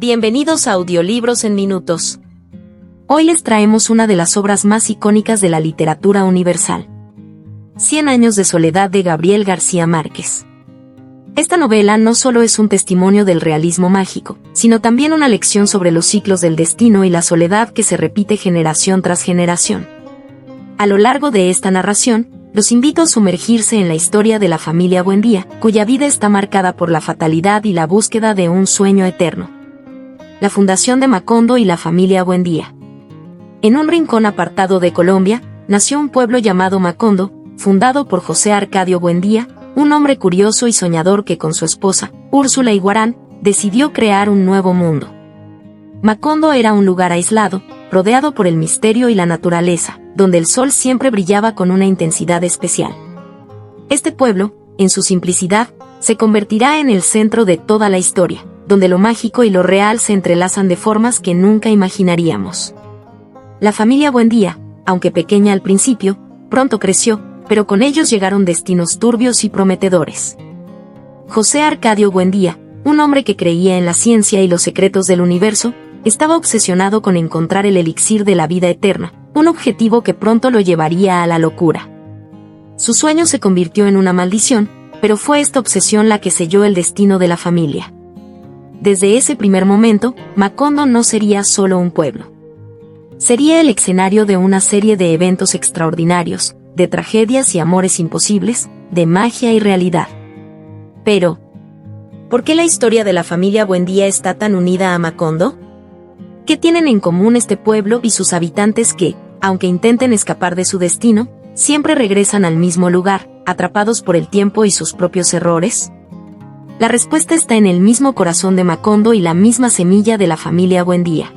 Bienvenidos a Audiolibros en Minutos. Hoy les traemos una de las obras más icónicas de la literatura universal. 100 años de soledad de Gabriel García Márquez. Esta novela no solo es un testimonio del realismo mágico, sino también una lección sobre los ciclos del destino y la soledad que se repite generación tras generación. A lo largo de esta narración, los invito a sumergirse en la historia de la familia Buendía, cuya vida está marcada por la fatalidad y la búsqueda de un sueño eterno. La fundación de Macondo y la familia Buendía. En un rincón apartado de Colombia, nació un pueblo llamado Macondo, fundado por José Arcadio Buendía, un hombre curioso y soñador que con su esposa, Úrsula Iguarán, decidió crear un nuevo mundo. Macondo era un lugar aislado, rodeado por el misterio y la naturaleza, donde el sol siempre brillaba con una intensidad especial. Este pueblo, en su simplicidad, se convertirá en el centro de toda la historia, donde lo mágico y lo real se entrelazan de formas que nunca imaginaríamos. La familia Buendía, aunque pequeña al principio, pronto creció, pero con ellos llegaron destinos turbios y prometedores. José Arcadio Buendía, un hombre que creía en la ciencia y los secretos del universo, estaba obsesionado con encontrar el elixir de la vida eterna, un objetivo que pronto lo llevaría a la locura. Su sueño se convirtió en una maldición, pero fue esta obsesión la que selló el destino de la familia. Desde ese primer momento, Macondo no sería solo un pueblo. Sería el escenario de una serie de eventos extraordinarios, de tragedias y amores imposibles, de magia y realidad. Pero, ¿por qué la historia de la familia Buendía está tan unida a Macondo? ¿Qué tienen en común este pueblo y sus habitantes que, aunque intenten escapar de su destino, siempre regresan al mismo lugar, atrapados por el tiempo y sus propios errores? La respuesta está en el mismo corazón de Macondo y la misma semilla de la familia Buendía.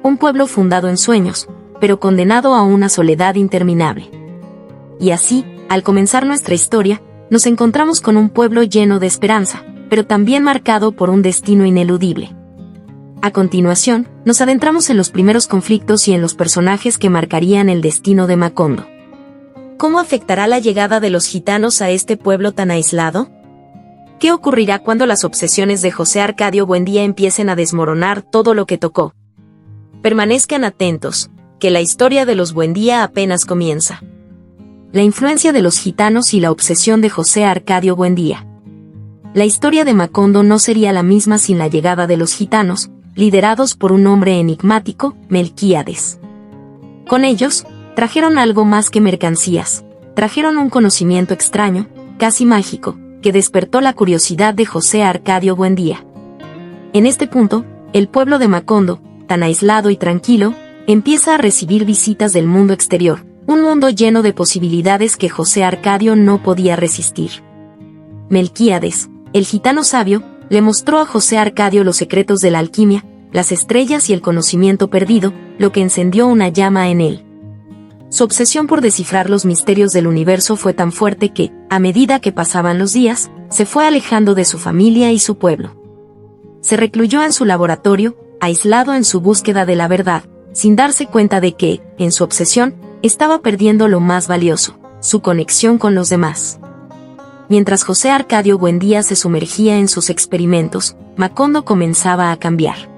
Un pueblo fundado en sueños, pero condenado a una soledad interminable. Y así, al comenzar nuestra historia, nos encontramos con un pueblo lleno de esperanza, pero también marcado por un destino ineludible. A continuación, nos adentramos en los primeros conflictos y en los personajes que marcarían el destino de Macondo. ¿Cómo afectará la llegada de los gitanos a este pueblo tan aislado? ¿Qué ocurrirá cuando las obsesiones de José Arcadio Buendía empiecen a desmoronar todo lo que tocó? Permanezcan atentos, que la historia de los Buendía apenas comienza. La influencia de los gitanos y la obsesión de José Arcadio Buendía. La historia de Macondo no sería la misma sin la llegada de los gitanos, liderados por un hombre enigmático, Melquíades. Con ellos, trajeron algo más que mercancías, trajeron un conocimiento extraño, casi mágico, que despertó la curiosidad de José Arcadio Buendía. En este punto, el pueblo de Macondo, tan aislado y tranquilo, empieza a recibir visitas del mundo exterior, un mundo lleno de posibilidades que José Arcadio no podía resistir. Melquíades, el gitano sabio, le mostró a José Arcadio los secretos de la alquimia, las estrellas y el conocimiento perdido, lo que encendió una llama en él. Su obsesión por descifrar los misterios del universo fue tan fuerte que, a medida que pasaban los días, se fue alejando de su familia y su pueblo. Se recluyó en su laboratorio, aislado en su búsqueda de la verdad, sin darse cuenta de que, en su obsesión, estaba perdiendo lo más valioso, su conexión con los demás. Mientras José Arcadio Buendía se sumergía en sus experimentos, Macondo comenzaba a cambiar.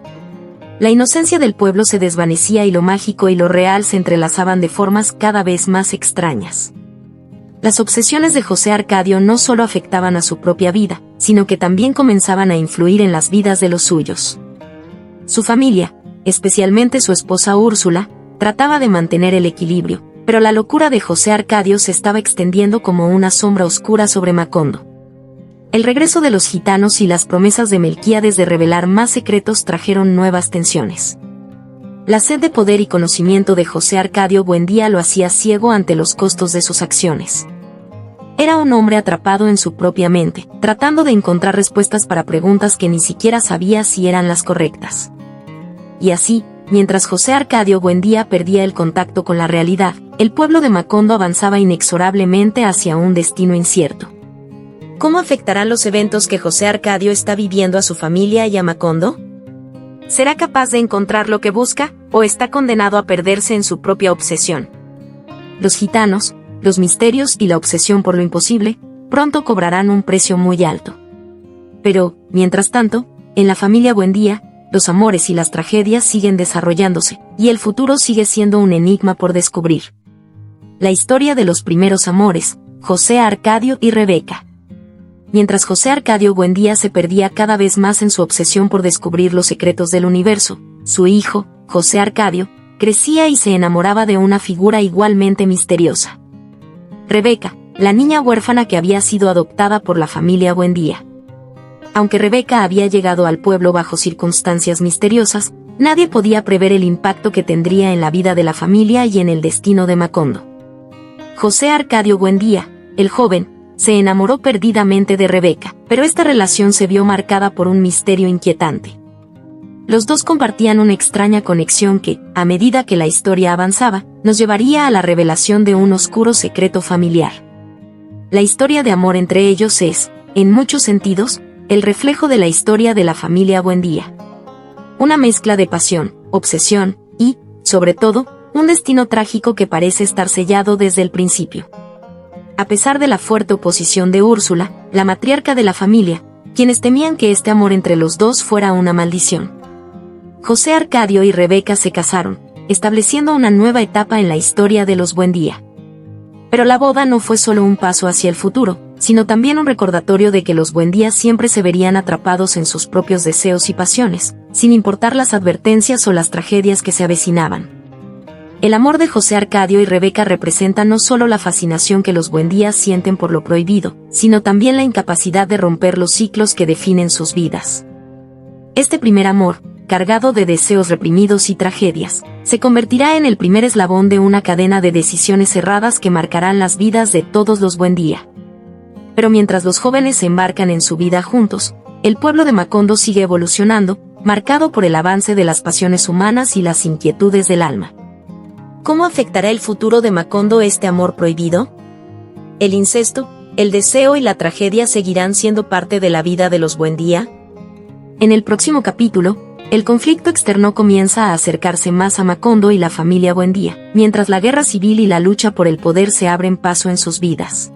La inocencia del pueblo se desvanecía y lo mágico y lo real se entrelazaban de formas cada vez más extrañas. Las obsesiones de José Arcadio no solo afectaban a su propia vida, sino que también comenzaban a influir en las vidas de los suyos. Su familia, especialmente su esposa Úrsula, trataba de mantener el equilibrio, pero la locura de José Arcadio se estaba extendiendo como una sombra oscura sobre Macondo. El regreso de los gitanos y las promesas de Melquíades de revelar más secretos trajeron nuevas tensiones. La sed de poder y conocimiento de José Arcadio Buendía lo hacía ciego ante los costos de sus acciones. Era un hombre atrapado en su propia mente, tratando de encontrar respuestas para preguntas que ni siquiera sabía si eran las correctas. Y así, mientras José Arcadio Buendía perdía el contacto con la realidad, el pueblo de Macondo avanzaba inexorablemente hacia un destino incierto. ¿Cómo afectarán los eventos que José Arcadio está viviendo a su familia y a Macondo? ¿Será capaz de encontrar lo que busca, o está condenado a perderse en su propia obsesión? Los gitanos, los misterios y la obsesión por lo imposible, pronto cobrarán un precio muy alto. Pero, mientras tanto, en la familia Buendía, los amores y las tragedias siguen desarrollándose, y el futuro sigue siendo un enigma por descubrir. La historia de los primeros amores, José Arcadio y Rebeca. Mientras José Arcadio Buendía se perdía cada vez más en su obsesión por descubrir los secretos del universo, su hijo, José Arcadio, crecía y se enamoraba de una figura igualmente misteriosa. Rebeca, la niña huérfana que había sido adoptada por la familia Buendía. Aunque Rebeca había llegado al pueblo bajo circunstancias misteriosas, nadie podía prever el impacto que tendría en la vida de la familia y en el destino de Macondo. José Arcadio Buendía, el joven, se enamoró perdidamente de Rebeca, pero esta relación se vio marcada por un misterio inquietante. Los dos compartían una extraña conexión que, a medida que la historia avanzaba, nos llevaría a la revelación de un oscuro secreto familiar. La historia de amor entre ellos es, en muchos sentidos, el reflejo de la historia de la familia Buendía. Una mezcla de pasión, obsesión y, sobre todo, un destino trágico que parece estar sellado desde el principio. A pesar de la fuerte oposición de Úrsula, la matriarca de la familia, quienes temían que este amor entre los dos fuera una maldición. José Arcadio y Rebeca se casaron, estableciendo una nueva etapa en la historia de los Buendía. Pero la boda no fue solo un paso hacia el futuro, sino también un recordatorio de que los Buendía siempre se verían atrapados en sus propios deseos y pasiones, sin importar las advertencias o las tragedias que se avecinaban. El amor de José Arcadio y Rebeca representa no solo la fascinación que los Buendía sienten por lo prohibido, sino también la incapacidad de romper los ciclos que definen sus vidas. Este primer amor, cargado de deseos reprimidos y tragedias, se convertirá en el primer eslabón de una cadena de decisiones erradas que marcarán las vidas de todos los Buendía. Pero mientras los jóvenes se embarcan en su vida juntos, el pueblo de Macondo sigue evolucionando, marcado por el avance de las pasiones humanas y las inquietudes del alma. ¿Cómo afectará el futuro de Macondo este amor prohibido? ¿El incesto, el deseo y la tragedia seguirán siendo parte de la vida de los Buendía? En el próximo capítulo, el conflicto externo comienza a acercarse más a Macondo y la familia Buendía, mientras la guerra civil y la lucha por el poder se abren paso en sus vidas.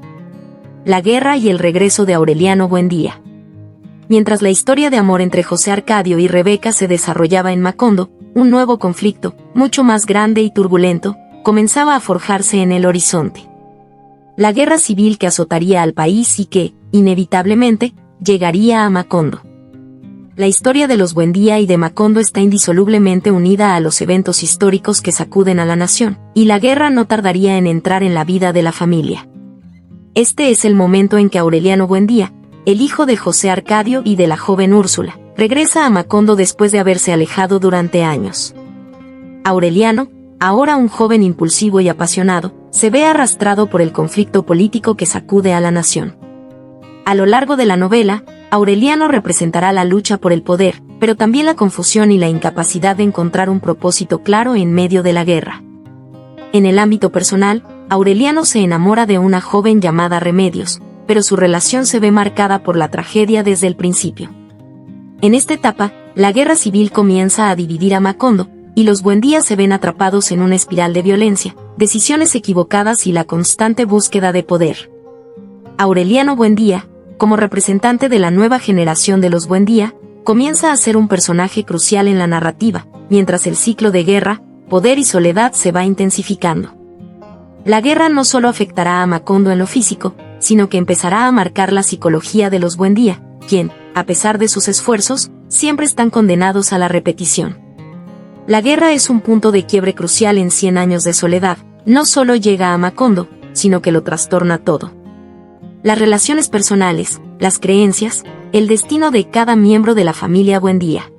La guerra y el regreso de Aureliano Buendía. Mientras la historia de amor entre José Arcadio y Rebeca se desarrollaba en Macondo, un nuevo conflicto, mucho más grande y turbulento, comenzaba a forjarse en el horizonte. La guerra civil que azotaría al país y que, inevitablemente, llegaría a Macondo. La historia de los Buendía y de Macondo está indisolublemente unida a los eventos históricos que sacuden a la nación, y la guerra no tardaría en entrar en la vida de la familia. Este es el momento en que Aureliano Buendía, el hijo de José Arcadio y de la joven Úrsula, regresa a Macondo después de haberse alejado durante años. Aureliano, ahora un joven impulsivo y apasionado, se ve arrastrado por el conflicto político que sacude a la nación. A lo largo de la novela, Aureliano representará la lucha por el poder, pero también la confusión y la incapacidad de encontrar un propósito claro en medio de la guerra. En el ámbito personal, Aureliano se enamora de una joven llamada Remedios, pero su relación se ve marcada por la tragedia desde el principio. En esta etapa, la guerra civil comienza a dividir a Macondo, y los Buendía se ven atrapados en una espiral de violencia, decisiones equivocadas y la constante búsqueda de poder. Aureliano Buendía, como representante de la nueva generación de los Buendía, comienza a ser un personaje crucial en la narrativa, mientras el ciclo de guerra, poder y soledad se va intensificando. La guerra no solo afectará a Macondo en lo físico, sino que empezará a marcar la psicología de los Buendía, quien, a pesar de sus esfuerzos, siempre están condenados a la repetición. La guerra es un punto de quiebre crucial en 100 años de soledad, no solo llega a Macondo, sino que lo trastorna todo. Las relaciones personales, las creencias, el destino de cada miembro de la familia Buendía.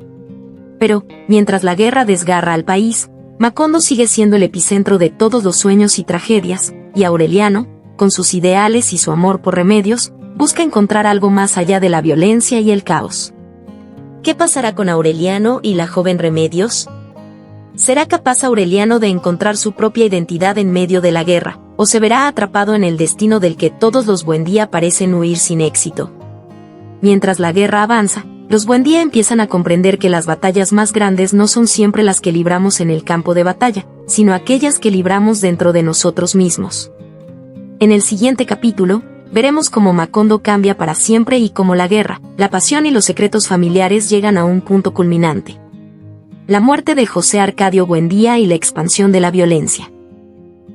Pero, mientras la guerra desgarra al país, Macondo sigue siendo el epicentro de todos los sueños y tragedias, y Aureliano, con sus ideales y su amor por Remedios, busca encontrar algo más allá de la violencia y el caos. ¿Qué pasará con Aureliano y la joven Remedios? ¿Será capaz Aureliano de encontrar su propia identidad en medio de la guerra, o se verá atrapado en el destino del que todos los Buendía parecen huir sin éxito? Mientras la guerra avanza, los Buendía empiezan a comprender que las batallas más grandes no son siempre las que libramos en el campo de batalla, sino aquellas que libramos dentro de nosotros mismos. En el siguiente capítulo, veremos cómo Macondo cambia para siempre y cómo la guerra, la pasión y los secretos familiares llegan a un punto culminante. La muerte de José Arcadio Buendía y la expansión de la violencia.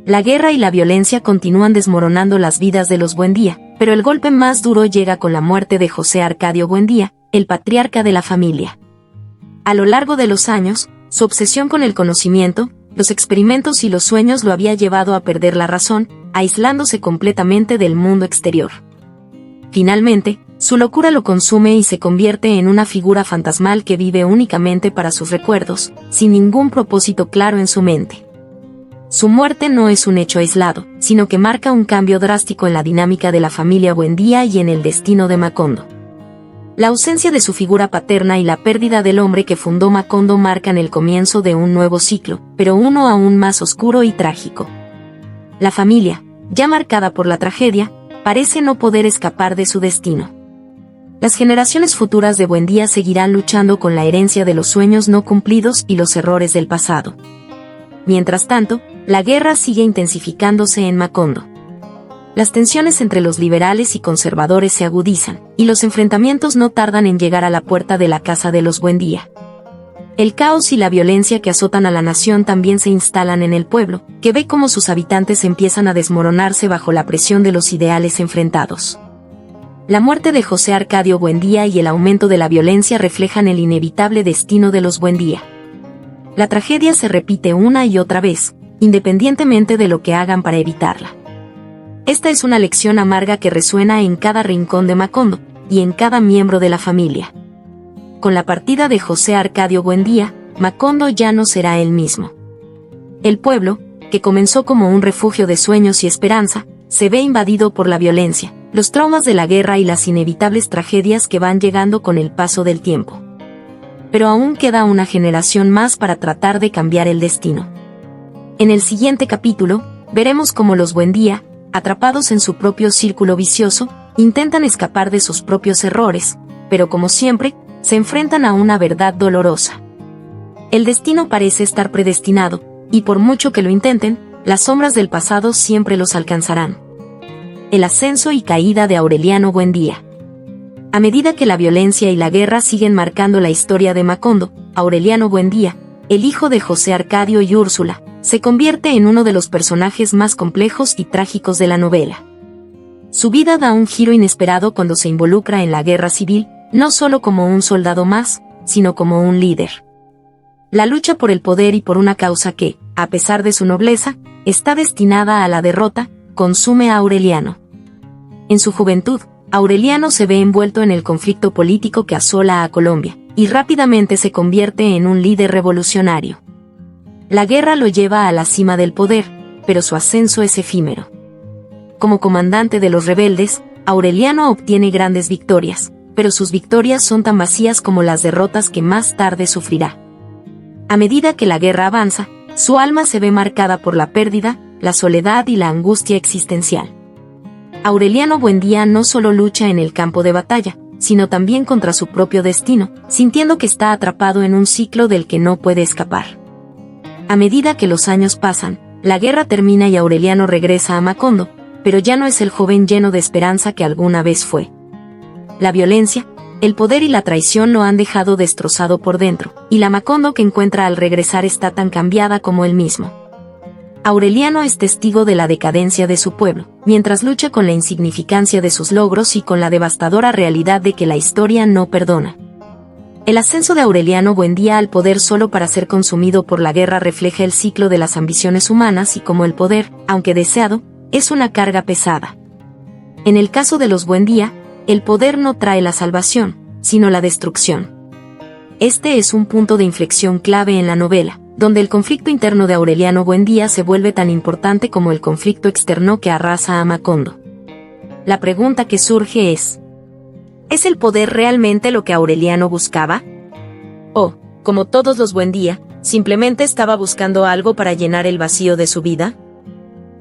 La guerra y la violencia continúan desmoronando las vidas de los Buendía, pero el golpe más duro llega con la muerte de José Arcadio Buendía, el patriarca de la familia. A lo largo de los años, su obsesión con el conocimiento, los experimentos y los sueños lo había llevado a perder la razón, aislándose completamente del mundo exterior. Finalmente, su locura lo consume y se convierte en una figura fantasmal que vive únicamente para sus recuerdos, sin ningún propósito claro en su mente. Su muerte no es un hecho aislado, sino que marca un cambio drástico en la dinámica de la familia Buendía y en el destino de Macondo. La ausencia de su figura paterna y la pérdida del hombre que fundó Macondo marcan el comienzo de un nuevo ciclo, pero uno aún más oscuro y trágico. La familia, ya marcada por la tragedia, parece no poder escapar de su destino. Las generaciones futuras de Buendía seguirán luchando con la herencia de los sueños no cumplidos y los errores del pasado. Mientras tanto, la guerra sigue intensificándose en Macondo. Las tensiones entre los liberales y conservadores se agudizan, y los enfrentamientos no tardan en llegar a la puerta de la casa de los Buendía. El caos y la violencia que azotan a la nación también se instalan en el pueblo, que ve cómo sus habitantes empiezan a desmoronarse bajo la presión de los ideales enfrentados. La muerte de José Arcadio Buendía y el aumento de la violencia reflejan el inevitable destino de los Buendía. La tragedia se repite una y otra vez, independientemente de lo que hagan para evitarla. Esta es una lección amarga que resuena en cada rincón de Macondo, y en cada miembro de la familia. Con la partida de José Arcadio Buendía, Macondo ya no será el mismo. El pueblo, que comenzó como un refugio de sueños y esperanza, se ve invadido por la violencia, los traumas de la guerra y las inevitables tragedias que van llegando con el paso del tiempo. Pero aún queda una generación más para tratar de cambiar el destino. En el siguiente capítulo, veremos cómo los Buendía, atrapados en su propio círculo vicioso, intentan escapar de sus propios errores, pero como siempre, se enfrentan a una verdad dolorosa. El destino parece estar predestinado, y por mucho que lo intenten, las sombras del pasado siempre los alcanzarán. El ascenso y caída de Aureliano Buendía. A medida que la violencia y la guerra siguen marcando la historia de Macondo, Aureliano Buendía, el hijo de José Arcadio y Úrsula, se convierte en uno de los personajes más complejos y trágicos de la novela. Su vida da un giro inesperado cuando se involucra en la guerra civil, no solo como un soldado más, sino como un líder. La lucha por el poder y por una causa que, a pesar de su nobleza, está destinada a la derrota, consume a Aureliano. En su juventud, Aureliano se ve envuelto en el conflicto político que asola a Colombia, y rápidamente se convierte en un líder revolucionario. La guerra lo lleva a la cima del poder, pero su ascenso es efímero. Como comandante de los rebeldes, Aureliano obtiene grandes victorias, pero sus victorias son tan vacías como las derrotas que más tarde sufrirá. A medida que la guerra avanza, su alma se ve marcada por la pérdida, la soledad y la angustia existencial. Aureliano Buendía no solo lucha en el campo de batalla, sino también contra su propio destino, sintiendo que está atrapado en un ciclo del que no puede escapar. A medida que los años pasan, la guerra termina y Aureliano regresa a Macondo, pero ya no es el joven lleno de esperanza que alguna vez fue. La violencia, el poder y la traición lo han dejado destrozado por dentro, y la Macondo que encuentra al regresar está tan cambiada como él mismo. Aureliano es testigo de la decadencia de su pueblo, mientras lucha con la insignificancia de sus logros y con la devastadora realidad de que la historia no perdona. El ascenso de Aureliano Buendía al poder solo para ser consumido por la guerra refleja el ciclo de las ambiciones humanas y cómo el poder, aunque deseado, es una carga pesada. En el caso de los Buendía, el poder no trae la salvación, sino la destrucción. Este es un punto de inflexión clave en la novela, donde el conflicto interno de Aureliano Buendía se vuelve tan importante como el conflicto externo que arrasa a Macondo. La pregunta que surge es: ¿es el poder realmente lo que Aureliano buscaba? ¿O, como todos los Buendía, simplemente estaba buscando algo para llenar el vacío de su vida?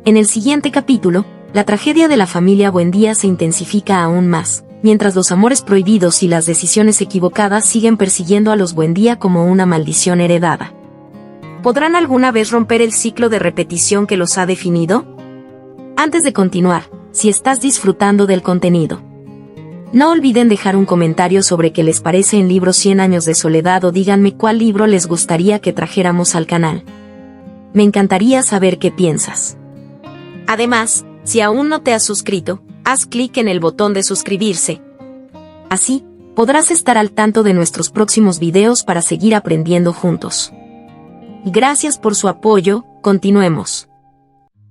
En el siguiente capítulo, la tragedia de la familia Buendía se intensifica aún más, mientras los amores prohibidos y las decisiones equivocadas siguen persiguiendo a los Buendía como una maldición heredada. ¿Podrán alguna vez romper el ciclo de repetición que los ha definido? Antes de continuar, si estás disfrutando del contenido, No olviden dejar un comentario sobre qué les parece el libro 100 años de soledad o díganme cuál libro les gustaría que trajéramos al canal. Me encantaría saber qué piensas. Además, si aún no te has suscrito, haz clic en el botón de suscribirse. Así, podrás estar al tanto de nuestros próximos videos para seguir aprendiendo juntos. Gracias por su apoyo, continuemos.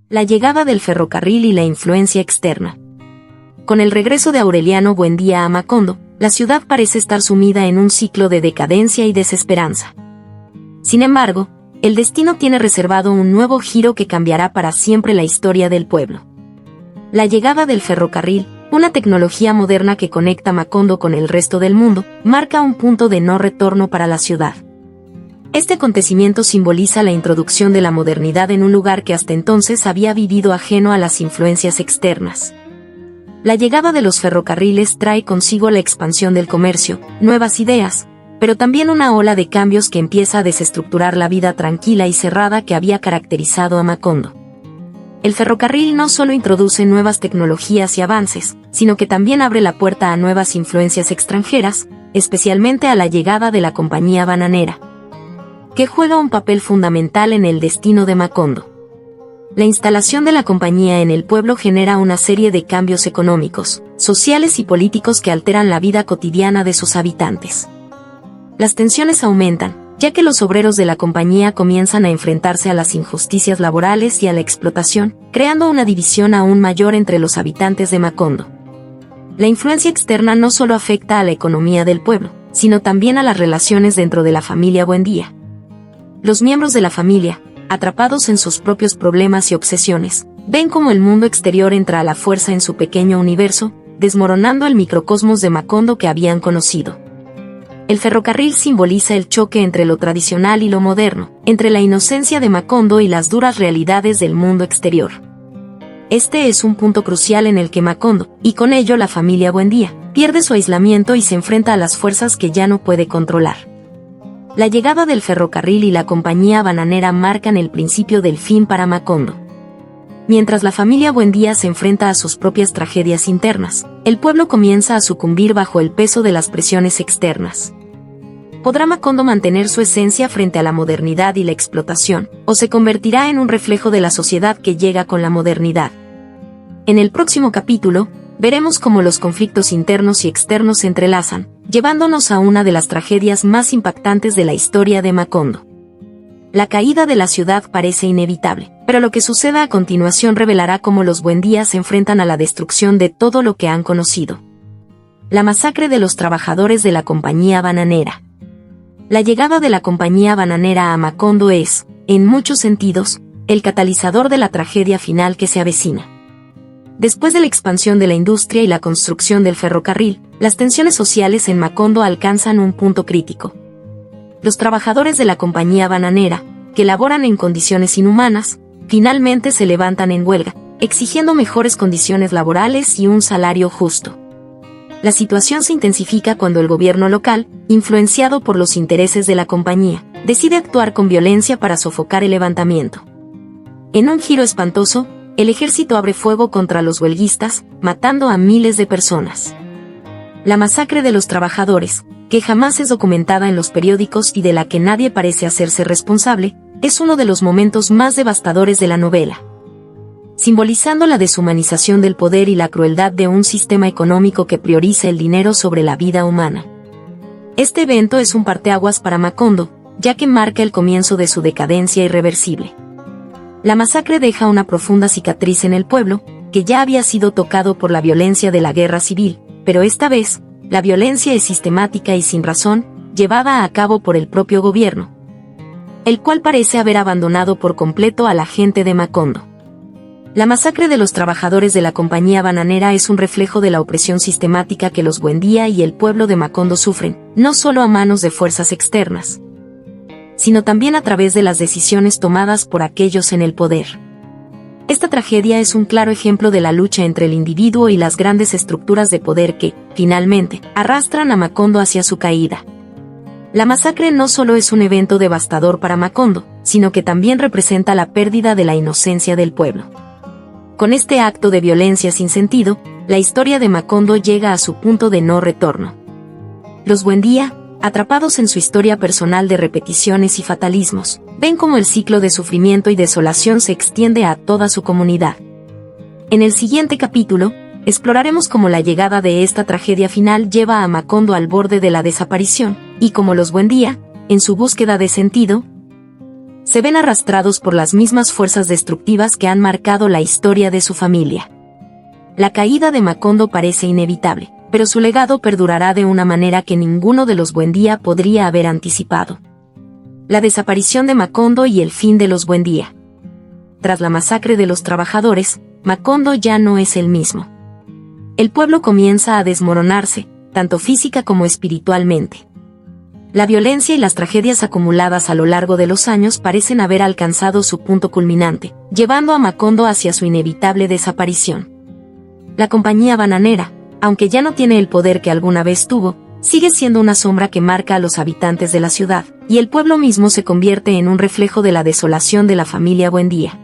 La llegada del ferrocarril y la influencia externa. Con el regreso de Aureliano Buendía a Macondo, la ciudad parece estar sumida en un ciclo de decadencia y desesperanza. Sin embargo, el destino tiene reservado un nuevo giro que cambiará para siempre la historia del pueblo. La llegada del ferrocarril, una tecnología moderna que conecta Macondo con el resto del mundo, marca un punto de no retorno para la ciudad. Este acontecimiento simboliza la introducción de la modernidad en un lugar que hasta entonces había vivido ajeno a las influencias externas. La llegada de los ferrocarriles trae consigo la expansión del comercio, nuevas ideas, pero también una ola de cambios que empieza a desestructurar la vida tranquila y cerrada que había caracterizado a Macondo. El ferrocarril no solo introduce nuevas tecnologías y avances, sino que también abre la puerta a nuevas influencias extranjeras, especialmente a la llegada de la compañía bananera, que juega un papel fundamental en el destino de Macondo. La instalación de la compañía en el pueblo genera una serie de cambios económicos, sociales y políticos que alteran la vida cotidiana de sus habitantes. Las tensiones aumentan, ya que los obreros de la compañía comienzan a enfrentarse a las injusticias laborales y a la explotación, creando una división aún mayor entre los habitantes de Macondo. La influencia externa no solo afecta a la economía del pueblo, sino también a las relaciones dentro de la familia Buendía. Los miembros de la familia, atrapados en sus propios problemas y obsesiones, ven cómo el mundo exterior entra a la fuerza en su pequeño universo, desmoronando el microcosmos de Macondo que habían conocido. El ferrocarril simboliza el choque entre lo tradicional y lo moderno, entre la inocencia de Macondo y las duras realidades del mundo exterior. Este es un punto crucial en el que Macondo, y con ello la familia Buendía, pierde su aislamiento y se enfrenta a las fuerzas que ya no puede controlar. La llegada del ferrocarril y la compañía bananera marcan el principio del fin para Macondo. Mientras la familia Buendía se enfrenta a sus propias tragedias internas, el pueblo comienza a sucumbir bajo el peso de las presiones externas. ¿Podrá Macondo mantener su esencia frente a la modernidad y la explotación, o se convertirá en un reflejo de la sociedad que llega con la modernidad? En el próximo capítulo, veremos cómo los conflictos internos y externos se entrelazan, llevándonos a una de las tragedias más impactantes de la historia de Macondo. La caída de la ciudad parece inevitable, pero lo que suceda a continuación revelará cómo los Buendía se enfrentan a la destrucción de todo lo que han conocido. La masacre de los trabajadores de la compañía bananera. La llegada de la compañía bananera a Macondo es, en muchos sentidos, el catalizador de la tragedia final que se avecina. Después de la expansión de la industria y la construcción del ferrocarril, las tensiones sociales en Macondo alcanzan un punto crítico. Los trabajadores de la compañía bananera, que laboran en condiciones inhumanas, finalmente se levantan en huelga, exigiendo mejores condiciones laborales y un salario justo. La situación se intensifica cuando el gobierno local, influenciado por los intereses de la compañía, decide actuar con violencia para sofocar el levantamiento. En un giro espantoso, el ejército abre fuego contra los huelguistas, matando a miles de personas. La masacre de los trabajadores, que jamás es documentada en los periódicos y de la que nadie parece hacerse responsable, es uno de los momentos más devastadores de la novela. Simbolizando la deshumanización del poder y la crueldad de un sistema económico que prioriza el dinero sobre la vida humana. Este evento es un parteaguas para Macondo, ya que marca el comienzo de su decadencia irreversible. La masacre deja una profunda cicatriz en el pueblo, que ya había sido tocado por la violencia de la guerra civil, pero esta vez, la violencia es sistemática y sin razón, llevada a cabo por el propio gobierno, el cual parece haber abandonado por completo a la gente de Macondo. La masacre de los trabajadores de la compañía bananera es un reflejo de la opresión sistemática que los Buendía y el pueblo de Macondo sufren, no solo a manos de fuerzas externas, sino también a través de las decisiones tomadas por aquellos en el poder. Esta tragedia es un claro ejemplo de la lucha entre el individuo y las grandes estructuras de poder que, finalmente, arrastran a Macondo hacia su caída. La masacre no solo es un evento devastador para Macondo, sino que también representa la pérdida de la inocencia del pueblo. Con este acto de violencia sin sentido, la historia de Macondo llega a su punto de no retorno. Los Buendía, atrapados en su historia personal de repeticiones y fatalismos, ven cómo el ciclo de sufrimiento y desolación se extiende a toda su comunidad. En el siguiente capítulo, exploraremos cómo la llegada de esta tragedia final lleva a Macondo al borde de la desaparición, y cómo los Buendía, en su búsqueda de sentido, se ven arrastrados por las mismas fuerzas destructivas que han marcado la historia de su familia. La caída de Macondo parece inevitable, pero su legado perdurará de una manera que ninguno de los Buendía podría haber anticipado. La desaparición de Macondo y el fin de los Buendía. Tras la masacre de los trabajadores, Macondo ya no es el mismo. El pueblo comienza a desmoronarse, tanto física como espiritualmente. La violencia y las tragedias acumuladas a lo largo de los años parecen haber alcanzado su punto culminante, llevando a Macondo hacia su inevitable desaparición. La compañía bananera, aunque ya no tiene el poder que alguna vez tuvo, sigue siendo una sombra que marca a los habitantes de la ciudad, y el pueblo mismo se convierte en un reflejo de la desolación de la familia Buendía.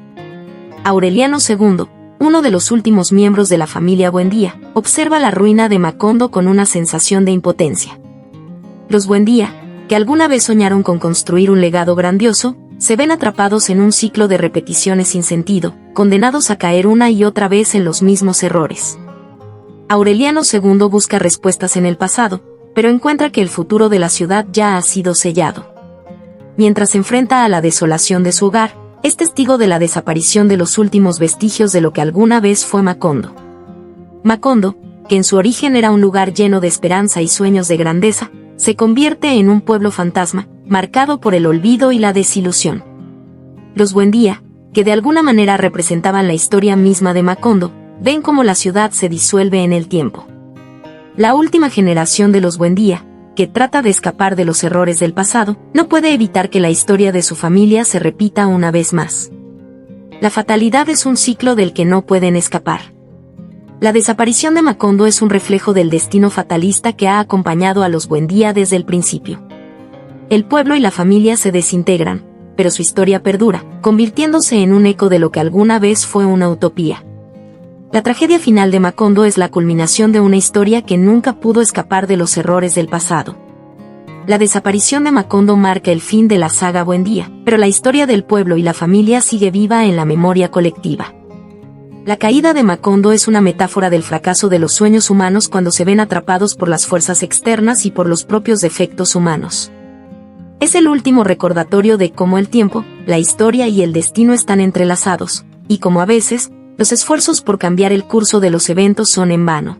Aureliano II, uno de los últimos miembros de la familia Buendía, observa la ruina de Macondo con una sensación de impotencia. Los Buendía, que alguna vez soñaron con construir un legado grandioso, se ven atrapados en un ciclo de repeticiones sin sentido, condenados a caer una y otra vez en los mismos errores. Aureliano II busca respuestas en el pasado, pero encuentra que el futuro de la ciudad ya ha sido sellado. Mientras se enfrenta a la desolación de su hogar, es testigo de la desaparición de los últimos vestigios de lo que alguna vez fue Macondo. Macondo, que en su origen era un lugar lleno de esperanza y sueños de grandeza, se convierte en un pueblo fantasma, marcado por el olvido y la desilusión. Los Buendía, que de alguna manera representaban la historia misma de Macondo, ven cómo la ciudad se disuelve en el tiempo. La última generación de los Buendía, que trata de escapar de los errores del pasado, no puede evitar que la historia de su familia se repita una vez más. La fatalidad es un ciclo del que no pueden escapar. La desaparición de Macondo es un reflejo del destino fatalista que ha acompañado a los Buendía desde el principio. El pueblo y la familia se desintegran, pero su historia perdura, convirtiéndose en un eco de lo que alguna vez fue una utopía. La tragedia final de Macondo es la culminación de una historia que nunca pudo escapar de los errores del pasado. La desaparición de Macondo marca el fin de la saga Buendía, pero la historia del pueblo y la familia sigue viva en la memoria colectiva. La caída de Macondo es una metáfora del fracaso de los sueños humanos cuando se ven atrapados por las fuerzas externas y por los propios defectos humanos. Es el último recordatorio de cómo el tiempo, la historia y el destino están entrelazados, y cómo a veces, los esfuerzos por cambiar el curso de los eventos son en vano.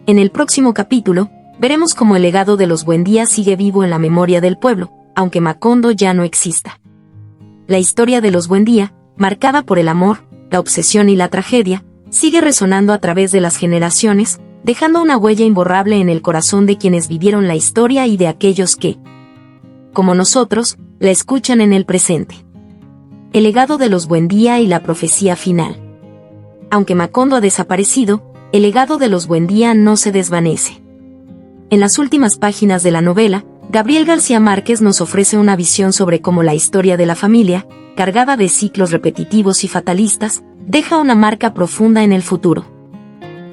En el próximo capítulo, veremos cómo el legado de los Buendía sigue vivo en la memoria del pueblo, aunque Macondo ya no exista. La historia de los Buendía, marcada por el amor, la obsesión y la tragedia, sigue resonando a través de las generaciones, dejando una huella imborrable en el corazón de quienes vivieron la historia y de aquellos que, como nosotros, la escuchan en el presente. El legado de los Buendía y la profecía final. Aunque Macondo ha desaparecido, el legado de los Buendía no se desvanece. En las últimas páginas de la novela, Gabriel García Márquez nos ofrece una visión sobre cómo la historia de la familia, cargada de ciclos repetitivos y fatalistas, deja una marca profunda en el futuro.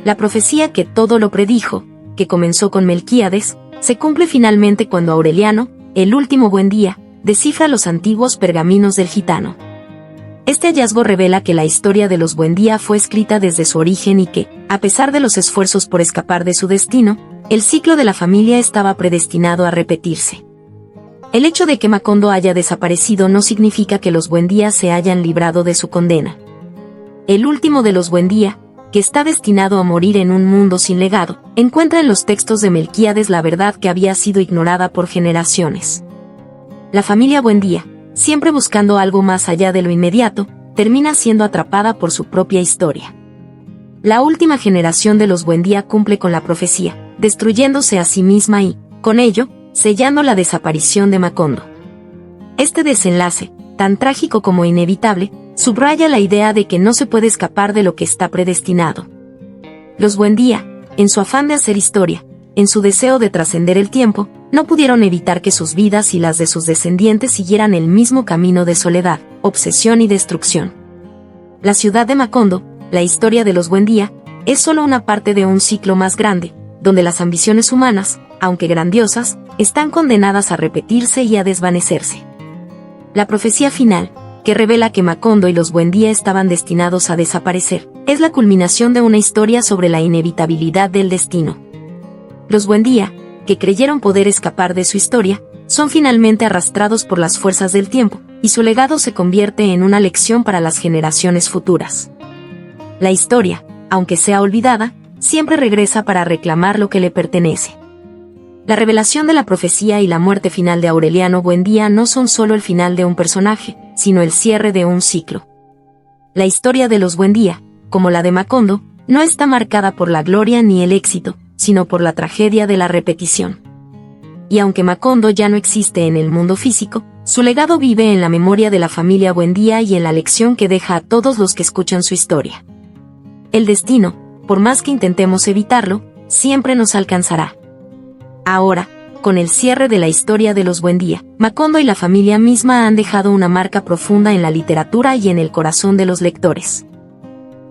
La profecía que todo lo predijo, que comenzó con Melquíades, se cumple finalmente cuando Aureliano, el último Buendía, descifra los antiguos pergaminos del gitano. Este hallazgo revela que la historia de los Buendía fue escrita desde su origen y que, a pesar de los esfuerzos por escapar de su destino, el ciclo de la familia estaba predestinado a repetirse. El hecho de que Macondo haya desaparecido no significa que los Buendía se hayan librado de su condena. El último de los Buendía, que está destinado a morir en un mundo sin legado, encuentra en los textos de Melquíades la verdad que había sido ignorada por generaciones. La familia Buendía, siempre buscando algo más allá de lo inmediato, termina siendo atrapada por su propia historia. La última generación de los Buendía cumple con la profecía, destruyéndose a sí misma y, con ello, sellando la desaparición de Macondo. Este desenlace, tan trágico como inevitable, subraya la idea de que no se puede escapar de lo que está predestinado. Los Buendía, en su afán de hacer historia, en su deseo de trascender el tiempo, no pudieron evitar que sus vidas y las de sus descendientes siguieran el mismo camino de soledad, obsesión y destrucción. La ciudad de Macondo, la historia de los Buendía es solo una parte de un ciclo más grande, donde las ambiciones humanas, aunque grandiosas, están condenadas a repetirse y a desvanecerse. La profecía final, que revela que Macondo y los Buendía estaban destinados a desaparecer, es la culminación de una historia sobre la inevitabilidad del destino. Los Buendía, que creyeron poder escapar de su historia, son finalmente arrastrados por las fuerzas del tiempo, y su legado se convierte en una lección para las generaciones futuras. La historia, aunque sea olvidada, siempre regresa para reclamar lo que le pertenece. La revelación de la profecía y la muerte final de Aureliano Buendía no son solo el final de un personaje, sino el cierre de un ciclo. La historia de los Buendía, como la de Macondo, no está marcada por la gloria ni el éxito, sino por la tragedia de la repetición. Y aunque Macondo ya no existe en el mundo físico, su legado vive en la memoria de la familia Buendía y en la lección que deja a todos los que escuchan su historia. El destino, por más que intentemos evitarlo, siempre nos alcanzará. Ahora, con el cierre de la historia de los Buendía, Macondo y la familia misma han dejado una marca profunda en la literatura y en el corazón de los lectores.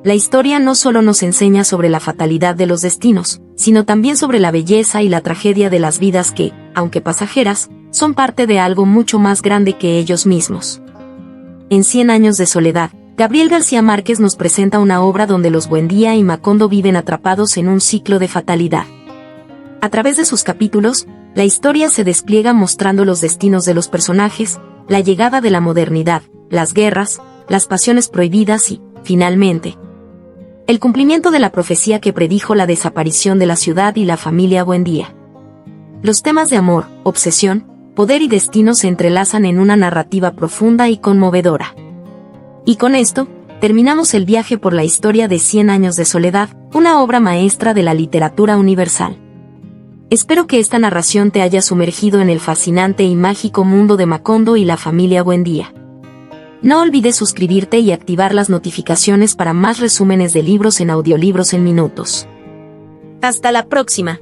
La historia no solo nos enseña sobre la fatalidad de los destinos, sino también sobre la belleza y la tragedia de las vidas que, aunque pasajeras, son parte de algo mucho más grande que ellos mismos. En 100 años de soledad, Gabriel García Márquez nos presenta una obra donde los Buendía y Macondo viven atrapados en un ciclo de fatalidad. A través de sus capítulos, la historia se despliega mostrando los destinos de los personajes, la llegada de la modernidad, las guerras, las pasiones prohibidas y, finalmente, el cumplimiento de la profecía que predijo la desaparición de la ciudad y la familia Buendía. Los temas de amor, obsesión, poder y destino se entrelazan en una narrativa profunda y conmovedora. Y con esto, terminamos el viaje por la historia de 100 años de soledad, una obra maestra de la literatura universal. Espero que esta narración te haya sumergido en el fascinante y mágico mundo de Macondo y la familia Buendía. No olvides suscribirte y activar las notificaciones para más resúmenes de libros en Audiolibros en Minutos. Hasta la próxima.